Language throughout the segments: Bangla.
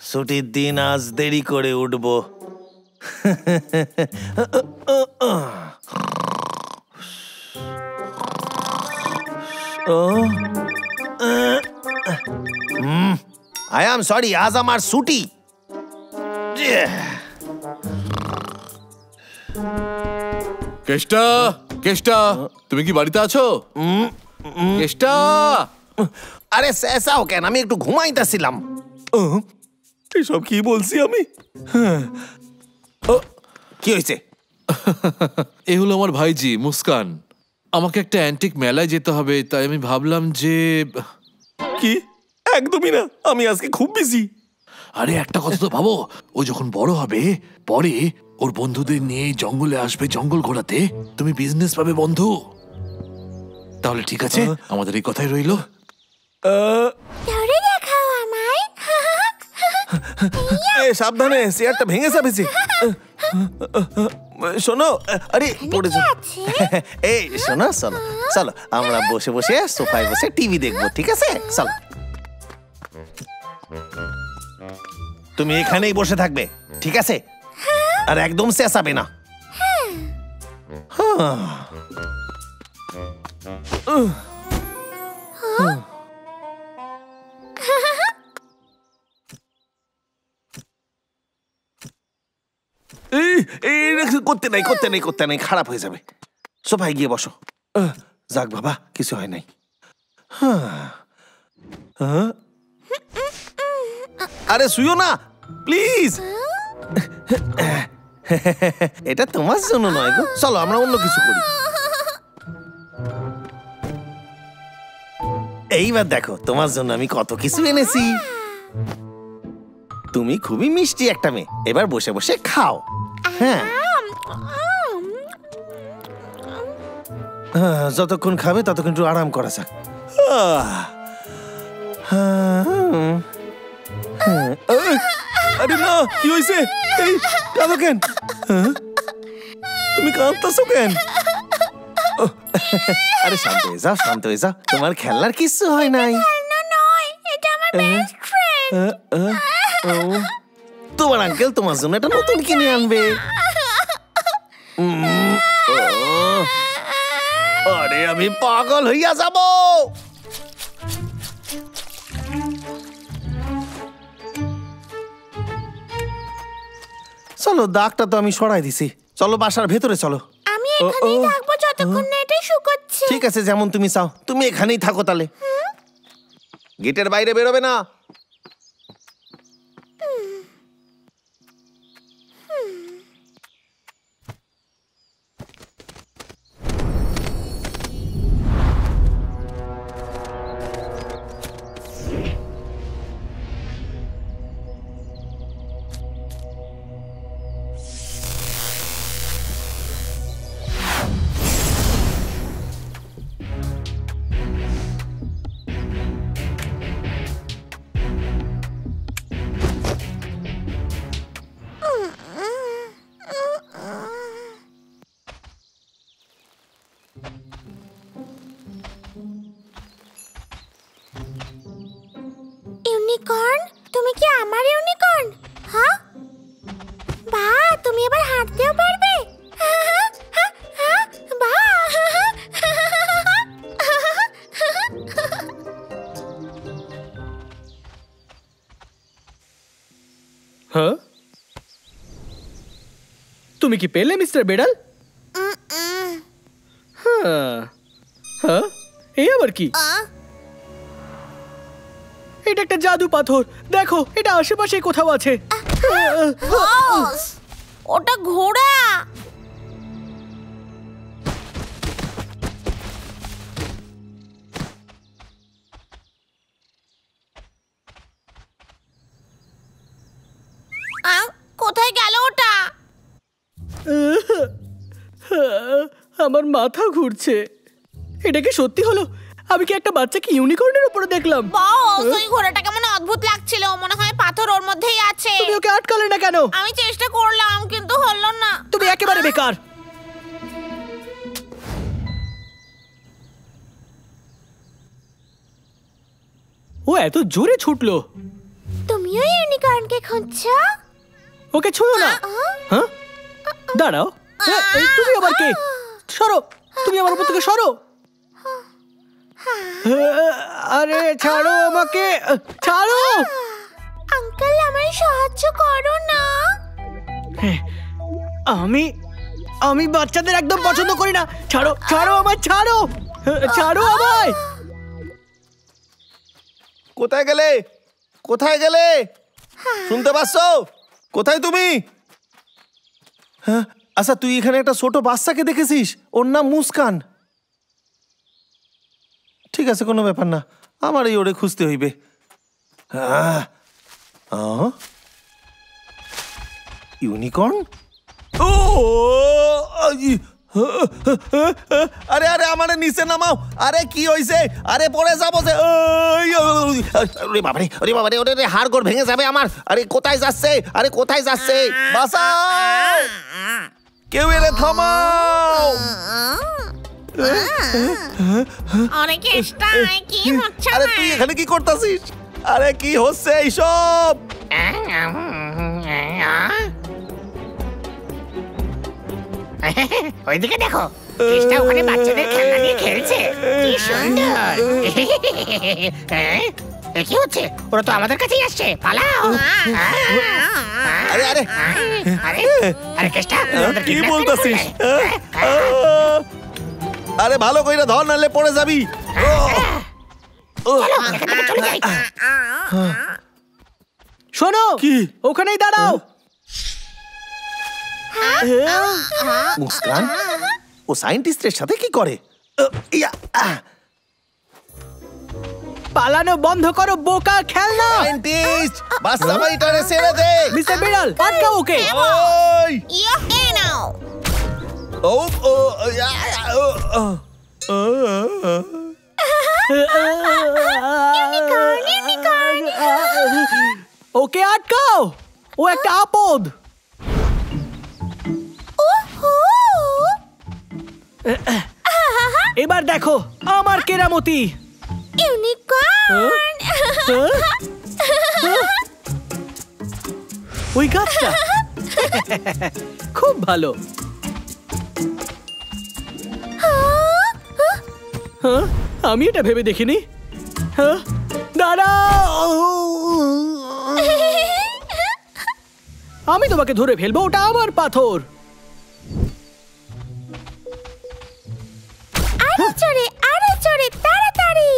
ছুটির দিন আজ দেরি করে উঠবো। আই এম সরি, আজ আমার ছুটি। কেষ্টা, কেষ্টা, তুমি কি বাড়িতে আছো? কেষ্টা, আরে শেষাও কেন, আমি একটু ঘুমাইতেছিলাম। এসব কি বলছি আমি? কি হয়েছে? এ হলো আমার ভাইজি মুস্কান। আমাকে একটা অ্যান্টিক মেলায় যেতে হবে, তাই আমি ভাবলাম যে... কি? একদমই না, আমি আজকে খুব বিজি। আরে একটা কথা তো ভাবো, ও যখন বড় হবে পরে ওর বন্ধুদের নিয়ে জঙ্গলে আসবে জঙ্গল ঘোরাতে, তুমি বিজনেস পাবে বন্ধু। তাহলে ঠিক আছে, আমাদের এই কথাই রইলো। ধরে দেখাও আমায়। সাবধানে, চেয়ারটা ভেঙে যাবে যে। শোনো, আরে পড়েছো। এই শোনো শোনো, চলো আমরা বসে বসে সোফায় বসে টিভি দেখবো, ঠিক আছে? চলো, তুমি এখানেই বসে থাকবে, ঠিক আছে? আর একদম চেঁচাবে না। করতে নাই করতে নাই করতে নাই, খারাপ হয়ে যাবে। সোফায় গিয়ে বসো। যাক বাবা, কিছু হয় নাই। আরে শুইও না প্লিজ। এটা তোমার জন্য নয় গো, চলো আমরা অন্য কিছু করি। এইবার দেখো তোমার জন্য আমি কত কিছু এনেছি। তুমি খুবই মিষ্টি একটা মেয়ে, এবার বসে বসে খাও। হ্যাঁ, যতক্ষণ খাবে ততক্ষণ একটু আরাম করা যাক। আরে না, কি হয়েছে? এই কাঁদো কেন? তুমি কাঁদতেছো কেন? আরে শান্ত হয়ে যাও, শান্ত হয়ে যাও, তোমার খেলনার কিছু হয় নাই। তোমার আঙ্কেল তোমার জন্য এটা নতুন কিনে আনবে। আরে আমি পাগল হইয়া যাব। চলো, দাগটা তো আমি সরাই দিছি, চলো বাসার ভেতরে চলো। আমি এখানেই থাকবো যতক্ষণ না এটা শুকাচ্ছে। ঠিক আছে, যেমন তুমি চাও, তুমি এখানেই থাকো তাহলে। গেটের বাইরে বেরোবে না। ইউনিকর্ন, তুমি কি আমার ইউনিকর্ন? হ্যাঁ, বাহ, তুমি এবার হাঁটতেও পারবে। হ্যাঁ, তুমি কি পেলে মিস্টার বেডাল? হ্যাঁ হ্যাঁ, এই আবার কি? এটা একটা জাদু পাথর, দেখো এটা আশেপাশে কোথাও আছে। ওটা ঘোড়া। কোথায় গেল ওটা? আমার মাথা ঘুরছে। এটা কি সত্যি হলো? আমি কি একটা বাচ্চাকে ইউনিকর্নের উপরে দেখলাম? বস, ওই ঘোড়াটা কেমন অদ্ভুত লাগছিল, মনে হয় পাথর ওর মধ্যেই আছে। তুমি ওকে আটকালে না কেন? আমি চেষ্টা করলাম কিন্তু হলো না। তুমি একেবারে বেকার। ও এত জোরে ছুটলো। তুমিও ইউনিকর্নকে খুঁজছো? ওকে ছুঁয়ো না। হ্যাঁ, দাঁড়াও। তুমি আবার কে? সরো, তুমি আমার উপর থেকে সরো। আরে ছাড়ো আমাকে, ছাড়ো। আঙ্কেল, আমায় সাহায্য করো না। আমি বাচ্চাদের একদম পছন্দ করি না। ছাড়ো, ছাড়ো আমায়, ছাড়ো, ছাড়ো আমায়। কোথায় গেলে? কোথায় গেলে? শুনতে পাচ্ছ? কোথায় তুমি? হ্যাঁ, আচ্ছা তুই এখানে একটা ছোট বাচ্চাকে দেখেছিস? ওর নাম মুস্কান। ঠিক আছে, কোনো ব্যাপার না, আমার এই ওরে খুঁজতে হইবে। ইউনিকর্ন? ও আরে আরে আমারে নিচে নামাও। আরে কি হইছে? আরে পড়ে যাবো যে। ওরে বাবারে, ওরে বাবারে, ওরে হাড়গোড় ভেঙে যাবে আমার। আরে কোথায় যাচ্ছে? আরে কোথায় যাচ্ছে? বাঁচাও, কেউ এরে থামাও। অনেক চেষ্টা, কি হচ্ছে? আরে তুই এখানে কি করতেছিস? আরে কি হচ্ছে এইসব? ওইদিকে দেখো, কৃষ্ণা ওখানে বাচ্চাদের খেলনা নিয়ে খেলছে। কি সুন্দর। কি হচ্ছে? ওরা তো আমাদের কাছেই আসছে, পালাও। আরে আরে আরে আরে কৃষ্ণা, কি বলতেছিস? আরে ভালো কইরা ধর, নালে পড়ে যাবি। চলে যাই। শোনো, কি? ওখানেই দাঁড়াও। মুস্কান ও সায়েন্টিস্টের সাথে কি করে? পালানো বন্ধ করো, বোকা খেলনা। সায়েন্টিস্ট, বাচ্চা মেয়েটারে ছেড়ে দে। মিস্টার বিড়াল, আটকাও ওকে। ওই এই নাও। ও ও ওকে আটকাও, ও একটা আপদ। এবার দেখো আমার কেরামতি। ইউনিকর্ন। ওই গাছটা খুব ভালো। হ্যাঁ, আমি এটা ভেবে দেখিনি। হ্যাঁ, দাঁড়াও, আমি তোমাকে ধরে ফেলবো, ওটা আমার পাথর। আরে চড়ে তাড়াতাড়ি।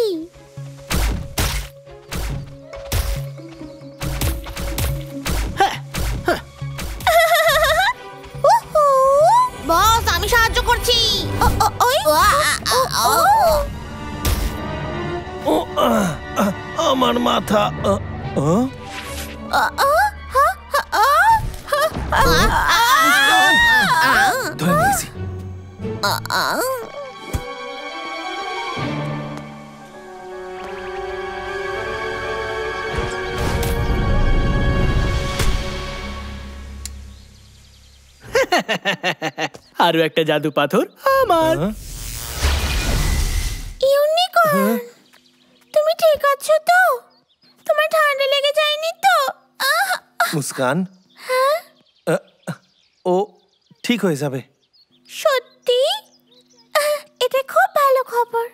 বস, আমি সাহায্য করছি। আমার মাথা। ধরে নিয়েছি। আরো একটা জাদু পাথর আমার। ইউনিকর্ন, তুমি ঠিক আছো তো? তোমার ঠান্ডা লেগে যায়নি তো? মুস্কান, ও ঠিক হয়ে যাবে। সত্যি? এটা খুব ভালো খবর।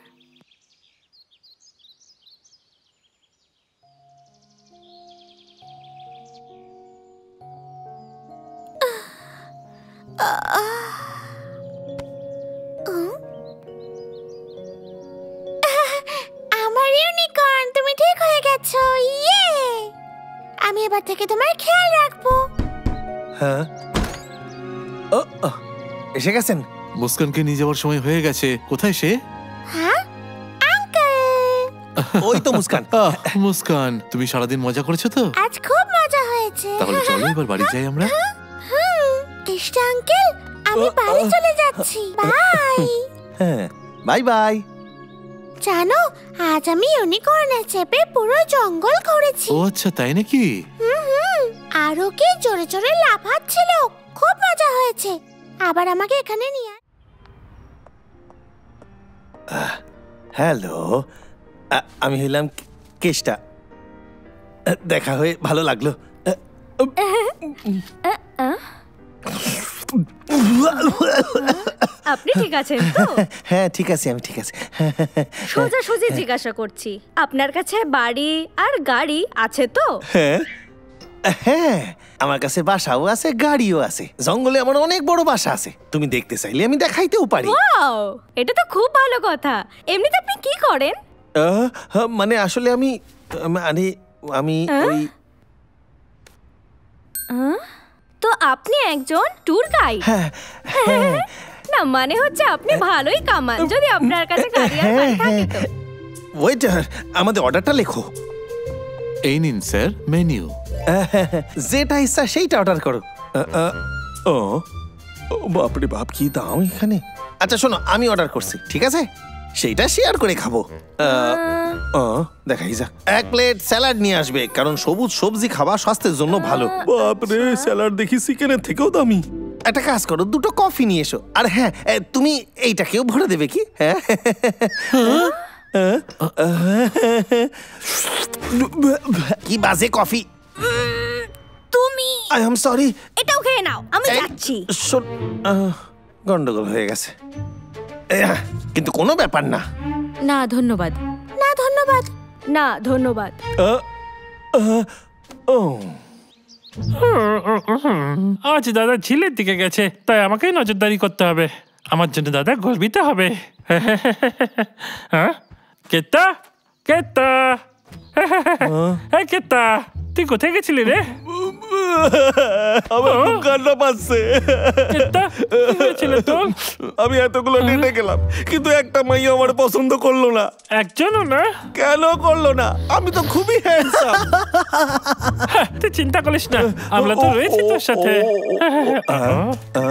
আমার ইউনিকর্ন, তুমি ঠিক হয়ে গেছো। ইয়ে, আমি এবার থেকে তোমার খেয়াল রাখবো। হ্যাঁ, এসে গেছেন? মুস্কানকে নিয়ে যাওয়ার সময় হয়ে গেছে। কোথায় সে? হ্যাঁ, আঙ্কেল। ওই তো মুস্কান। মুস্কান, তুমি সারাদিন মজা করেছো তো? আজ খুব মজা হয়েছে। তাহলে চলো এবার বাড়ি যাই আমরা। কৃষ্ণ আঙ্কেল, আমি বাড়ি চলে যাচ্ছি। বাই। হ্যাঁ, বাই বাই। জানো, আজ আমি ইউনিকর্নে চেপে পুরো জঙ্গল ঘুরেছি। ও আচ্ছা, তাই নাকি? আর ওকে জোরে জোরে লাফাচ্ছিল। খুব মজা হয়েছে। আবার আমাকে এখানে নিয়ে। হ্যালো, আমি হইলাম কেষ্টা। দেখা হয়ে ভালো লাগলো। আপনি ঠিক আছেন তো? হ্যাঁ ঠিক আছে, আমি ঠিক আছে। সোজাসুজি জিজ্ঞাসা করছি, আপনার কাছে বাড়ি আর গাড়ি আছে তো? হ্যাঁ, আমার কাছে বাসাও আছে, গাড়িও আছে। জঙ্গলে আমার অনেক বড় বাসা আছে, তুমি দেখতে চাইলে আমি দেখাইতেও পারি। ওয়াও, এটা তো খুব ভালো কথা। এমনিতে আপনি কি করেন? মানে আসলে আমি ওই তো আপনি একজন ট্যুর গাইড? না, মানে হচ্ছে আপনি ভালোই কামান, যদি আপনার কাছে গাড়ি আর বাড়ি থাকে তো। ওয়েটার, আমাদের অর্ডারটা লেখো। এই নিন স্যার মেনু। যেটা ইচ্ছা সেইটা অর্ডার করো। ও বাপরে বাপ, কি দাম এখানে। আচ্ছা শোনো, আমি অর্ডার করছি, ঠিক আছে? সেইটা শেয়ার করে খাবো। দেখাই যা। 1 প্লেট স্যালাড নিয়ে আসবে, কারণ সবুজ সবজি খাওয়া স্বাস্থ্যের জন্য ভালো। বাপরে, স্যালাড দেখি চিকেনের থেকেও দামি। একটা কাজ করো, 2টো কফি নিয়ে এসো। আর হ্যাঁ, তুমি এইটাকেও ভরে দেবে কি? হ্যাঁ, কি বাজে কফি। তুমি আই এম সরি। এটাও খেয়ে নাও, আমি যাচ্ছি। গন্ডগোল হয়ে গেছে, কিন্তু কোনো ব্যাপার না। না ধন্যবাদ। না ধন্যবাদ। না ধন্যবাদ। আজ দাদা ঝিলের দিকে গেছে, তাই আমাকেই নজরদারি করতে হবে। আমার জন্য দাদা গর্বিত হবে। হ্যাঁ, কেতা কেতা, কেতা তুই কোথায় গেছিলি রে? আমার খুব কান্না পাচ্ছে। কেতা, কি হয়েছিল তোর? আমি এতগুলো ডেটে গেলাম, কিন্তু একটা মাইয়া আমার পছন্দ করলো না। একজনও না? কেন করলো না? আমি তো খুবই হ্যান্ডসাম। তুই চিন্তা করিস না, আমরা তো রয়েছি তোর সাথে।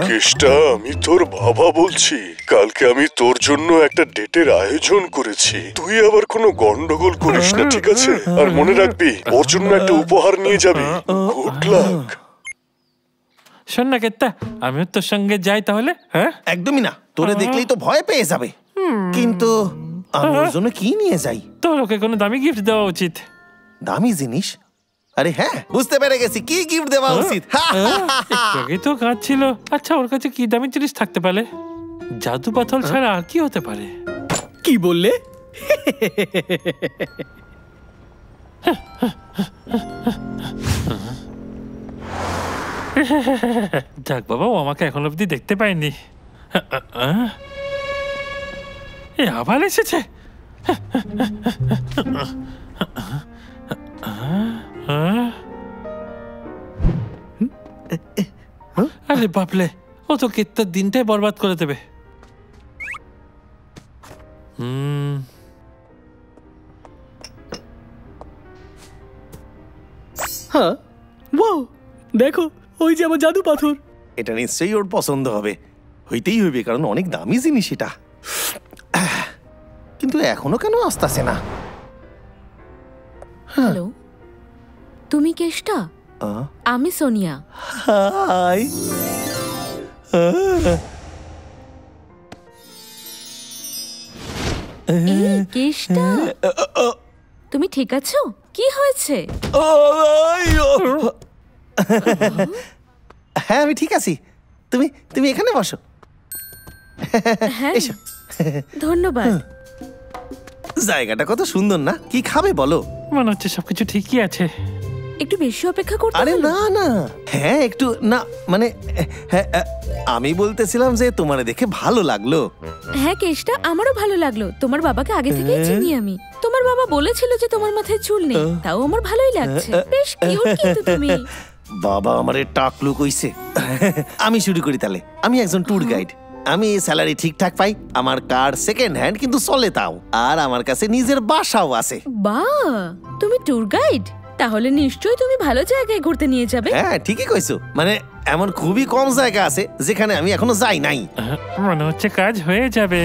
কেষ্টা, আমি তোর বাবা বলছি। কালকে আমি তোর জন্য একটা ডেটের আয়োজন করেছি, তুই আবার কোনো গন্ডগোল করিস না, ঠিক আছে? আর মনে রাখবি, ওর জন্য একটা উপহার নিয়ে যাবি। Good luck. শোন না কেতা, আমিও তোর সঙ্গে যাই তাহলে। হ্যাঁ, একদমই না, তোরে দেখলেই তো ভয় পেয়ে যাবে। কিন্তু আমি ওর জন্য কি নিয়ে যাই? তোর ওকে কোনো দামি গিফট দেওয়া উচিত। দামি জিনিস? আরে হ্যাঁ, বুঝতে পেরে গেছি, কি গিফট দেওয়া উচিত। আগে তো কাজ ছিল। আচ্ছা, ওর কাছে কি দামি জিনিস থাকতে পারে? জাদু পাথর ছাড়া আর কি হতে পারে? কি বললে? যাক বাবা, ও আমাকে এখন অব্দি দেখতে পায়নি। এ আবার এসেছে। আরে বাপলে, ও তো কেত্তার দিনটাই বরবাদ করে দেবে। হ্যাঁ, ওয়াও, দেখো ওই যে আমার জাদু পাথর। এটা নিশ্চয়ই ওর পছন্দ হবে, হইতেই হইবে, কারণ অনেক দামি জিনিস এটা। কিন্তু এখনো কেন আসতেছে না? হ্যালো, তুমি কেষ্টা? আমি সোনিয়া। হাই। এই কেষ্টা, তুমি ঠিক আছো? কি হয়েছে? হ্যাঁ, আমি ঠিক আছি। তুমি তুমি এখানে বসো। হ্যাঁ, এসো। ধন্যবাদ। জায়গাটা কত সুন্দর না? কি খাবে বলো? মনে হচ্ছে সবকিছু ঠিকই আছে। একটু বেশি অপেক্ষা করতে আরে হলো? না না, হ্যাঁ একটু না, মানে হ্যাঁ, আমি বলতেছিলাম যে তোমার দেখে ভালো লাগলো। হ্যাঁ কেষ্টা, আমারও ভালো লাগলো। তোমার বাবাকে আগে থেকেই চিনি আমি। তোমার বাবা বলেছিল যে তোমার মাথায় চুল নেই, তাও আমার ভালোই লাগছে। বেশ কিউট কিন্তু তুমি। বাবা আমারে টাকলু কইছে। আমি শুরু করি তাহলে। আমি একজন ট্যুর গাইড। আমি স্যালারি ঠিকঠাক পাই, আমার কার সেকেন্ড হ্যান্ড কিন্তু চলে তাও, আর আমার কাছে নিজের বাসাও আছে। বাহ, তুমি ট্যুর গাইড? তাহলে নিশ্চয়ই তুমি ভালো জায়গায় ঘুরতে নিয়ে যাবে। হ্যাঁ ঠিকই কইছো, মানে এমন খুবই কম জায়গা আছে যেখানে আমি এখনো যাই নাই। মনে হচ্ছে কাজ হয়ে যাবে।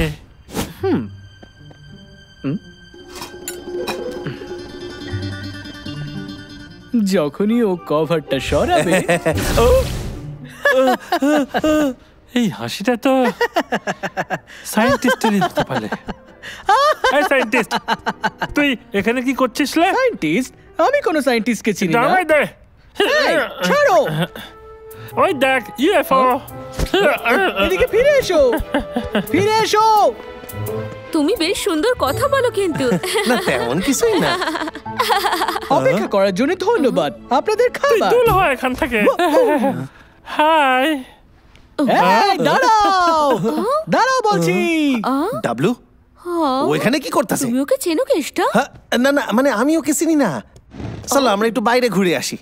যখনই ও কভারটা সরাবে, এই হাসিটা তো সায়েন্টিস্টেরই হতে পারে। এই সায়েন্টিস্ট, তুই এখানে কি করছিস লে? সায়েন্টিস্ট? আমি কোনো সায়েন্টিস্টকে চিনি না। দাঁড়াই দে। এই, ছাড়ো। ওই দেখ ইউএফও। এদিকে ফিরে এসো, ফিরে এসো। তুমি বেশ সুন্দর কথা বলো কিন্তু। না তেমন কিছুই না। অপেক্ষা করার জন্য ধন্যবাদ। আপনাদের তুই খাবার। দূর হ এখান থেকে। হাই। এই, দাঁড়াও, দাঁড়াও বলছি। ডাবলু, ও এখানে কি করতেছে? তুমি ওকে চেনো কেষ্টা? না না, মানে আমি ওকে চিনি না। চলো আমরা একটু বাইরে ঘুরে আসি।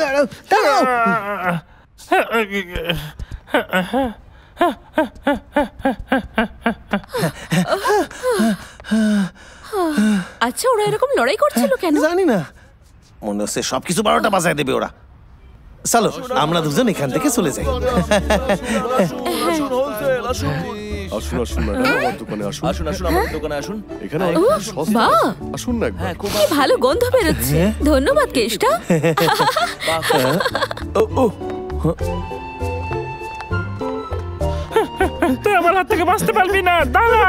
দাঁড়াও, দাঁড়াও। আচ্ছা, ওরা এরকম লড়াই করছিল কেন? জানি না, মনে হচ্ছে সবকিছু 12টা বাজায় দেবে ওরা। চলো আমরা দুজন এখান থেকে চলে যাই। আসুন আসুন ম্যাডাম, আমার দোকানে আসুন। আসুন আসুন আমার দোকানে আসুন। এখানে অনেক কিছু সস্তা। বাহ, আসুন না একবার। কি ভালো গন্ধ বেরোচ্ছে। ধন্যবাদ কেষ্টা। তুই আমার হাত থেকে বাঁচতে পারবি না, দাঁড়া।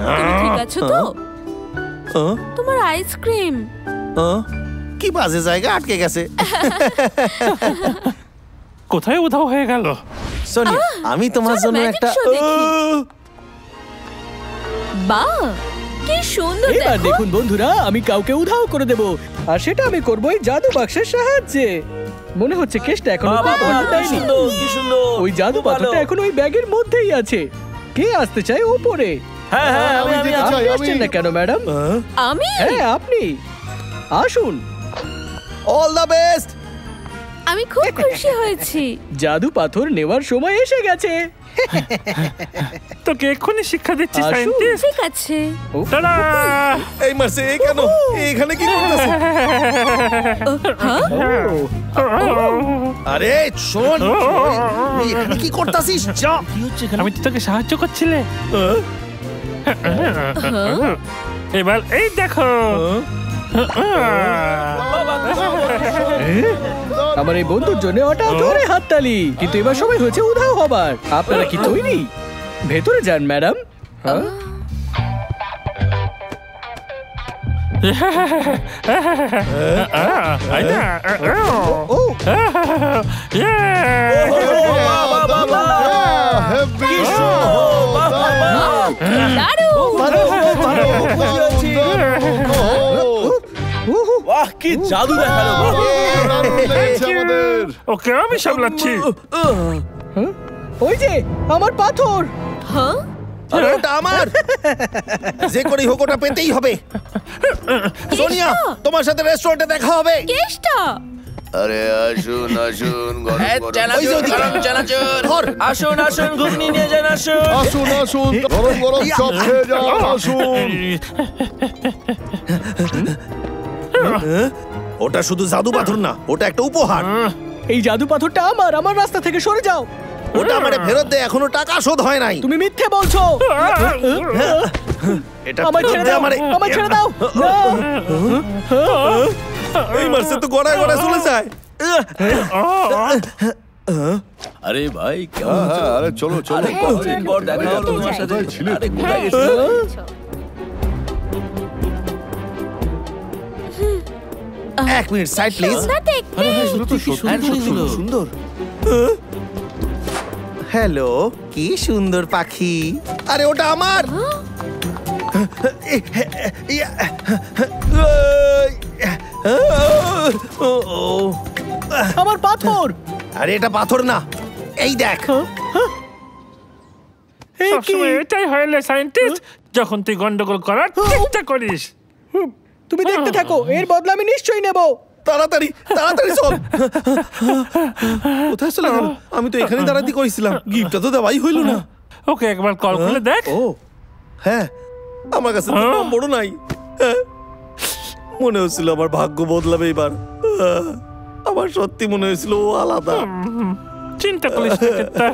তুমি ঠিক আছো তো? তোমার আইসক্রিম। কি বাজে জায়গা আটকে গেছে। কোথায় উধাও হয়ে গেল? সোনিয়া, আমি তোমার চলো জন্য magic একটা show দেখি। বাহ, কি সুন্দর এবার দেখো। দেখুন বন্ধুরা, আমি কাউকে উধাও করে দেব, আর সেটা আমি করবো এই জাদু বাক্সের সাহায্যে। মনে হচ্ছে কেসটা এখনো দেয়নি। কি সুন্দর। ওই জাদু পাথরটা এখন ওই ব্যাগের মধ্যেই আছে। কে আসতে চায় ওপরে? হ্যাঁ হ্যাঁ আমি আমি আছি। চাই, আসছেন না কেন ম্যাডাম? আমি হ্যাঁ আপনি আসুন। All the best. আমি খুব খুশি হয়েছি। জাদু পাথর নেওয়ার সময় এসে গেছে। তোকে এক্ষুনি শিক্ষা দিচ্ছি আসুন। সায়েন্টিস্ট। ঠিক আছে। দাঁড়া। এই মারছে এই কেন? এখানে কি করতেছে? আরে শোন, তুই এখানে কি করতেছিস? যা। আমি তো তোকে সাহায্য করছিলে। এবার এই দেখো। আমার এই বন্ধুর জন্য ওটা ধরে হাততালি। কিন্তু এবার সময় হয়েছে উধাও হবার। আপনারা কি তৈরি? ভেতরে যান ম্যাডাম। বাহ কি জাদু দেখালো। ওকে আমি সামলাচ্ছি। ওই যে আমার পাথর। হ্যাঁ, আরে ওটা আমার। যে করেই হোক ওটা পেতেই হবে। সোনিয়া, তোমার সাথে রেস্টুরেন্টে দেখা হবে। কেষ্টা। আরে আসুন আসুন, গরম ওই যে চানাচুর, ওদিকে। গরম চানাচুর। ধর। আসুন আসুন, ঘুগনি নিয়ে যান আসুন। আসুন আসুন, গরম গরম চপ খেয়ে যান। আসুন। ওটা শুধু জাদু পাথর না, ওটা একটা উপহার। এই জাদু পাথরটা আমার রাস্তা থেকে সরে যাও। ওটা আমারে ফেরত দে, এখনো টাকা শোধ হয় নাই। তুমি মিথ্যে বলছো। এটা আমায় ফেরত ছেড়ে দে দাও, আমারে। আমায় ছেড়ে দাও। না। এই মারছে তো গড়ায় গড়ায় চলে যায়। আরে ভাই কেমন আছো? আরে চলো চলো। আরে কতদিন পর দেখা হলো তোমার সাথে। কোথায় ছিলে আরে তুমি? কোথায় গেছিলে? এক মিনিট সাইড প্লিজ। সুন্দর দেখতে। সুন্দর। হ্যালো, কি সুন্দর পাখি। আরে ওটা আমার। আমার পাথর। আরে এটা পাথর না, এই দেখ। এই কি? সবসময় এটাই হয় সায়েন্টিস্ট, যখন তুই গন্ডগোল করার চেষ্টা করিস। তুমি দেখতে থাকো, এর বদলা আমি নিশ্চয়ই নেব। তাড়াতাড়ি তাড়াতাড়ি চল। কোথায় চলে গেল? আমি তো এখানে দাঁড়াতে কইছিলাম, গিফটটা তো দেওয়াই হইল না। ওকে একবার কল করে দেখ। ও হ্যাঁ, আমার কাছে তো নম্বরও নাই। হ্যাঁ, মনে হচ্ছিল আমার ভাগ্য বদলাবে এবার। আমার সত্যি মনে হয়েছিল ও আলাদা। চিন্তা করিস না কেত্তা।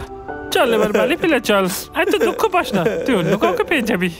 চল এবার বাড়ি ফিরে চল, এত দুঃখ পাস না, তুই অন্য কাউকে পেয়ে যাবি।